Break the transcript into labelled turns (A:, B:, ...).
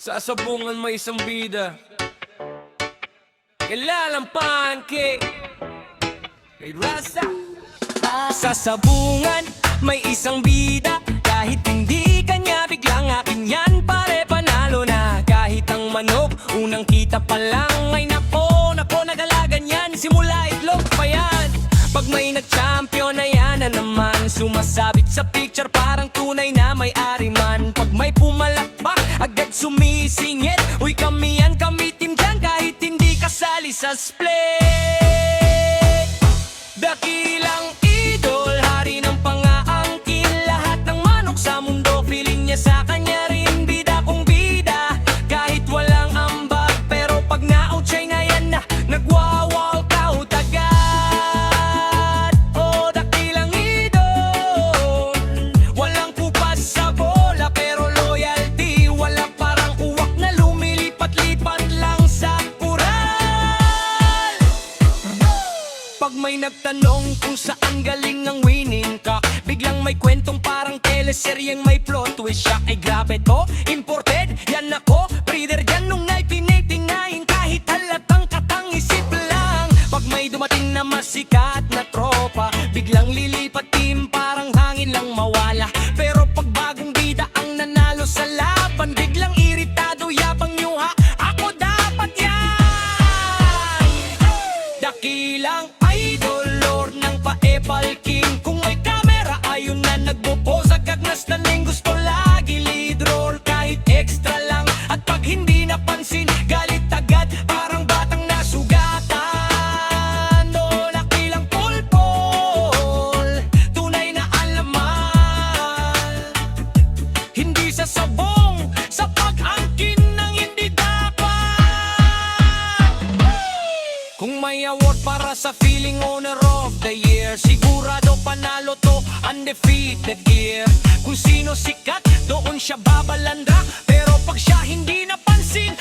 A: Sa sabungan may isang bida, kilalampahan kay Rasa. Sa sabungan may isang bida, kahit hindi kanya biglang akin yan, pare panalo na. Kahit ang manok, unang kita pa lang, ay nako, nagalagan yan, simula itlog pa yan. Pag may nag-champion na yan na naman, sumasabit sa picture parang tunay na may-ari man. Pag may pumalakpak, agad sumisingit, uy kami yan, kami team dyan, kahit hindi kasali sa split. Dakilang idol, hari ng pangaangkin, lahat ng manok sa mundo, feeling niya sa kanya rin, bida kong bida, kahit walang ambag. Pero pag na-out siya na yan na, nagwa-walk out agad. Oh, dakilang idol, walang kupas sa bola, pero loyalty, wala parang uwak na lumilipat-lipat lang sa kural. Pag may nagtanong kung saan galing ang winning cock, biglang may kwentong parang teleseryeng may plot twist siya. Ay grabe to, imported, yan ako, breeder dyan nung naipinitingayin, kahit halatang katang-isip lang. Pag may dumating na masikat na tropa, biglang lilipat team, parang hangin lang mawala. Pero pag bagong bida ang nanalo sa laban, biglang iritado, yapang nyuha, ako dapat yan. Dakilang idol, lord ng pa-epal king, kung may camera ayun na nagpo-pose, agagnas na ning gusto lagi lead role, kahit extra lang. At pag hindi napansin, galit agad, parang batang nasugatan. O dakilang pulpol, tunay na alaman, hindi sa sabong, sa pag-angkin ng hindi dapat. Kung may award para sa feeling owner of the year, sigurado panalo to, undefeated gear. Kung sino sikat, doon siya babalandra, pero pag siya hindi napansin,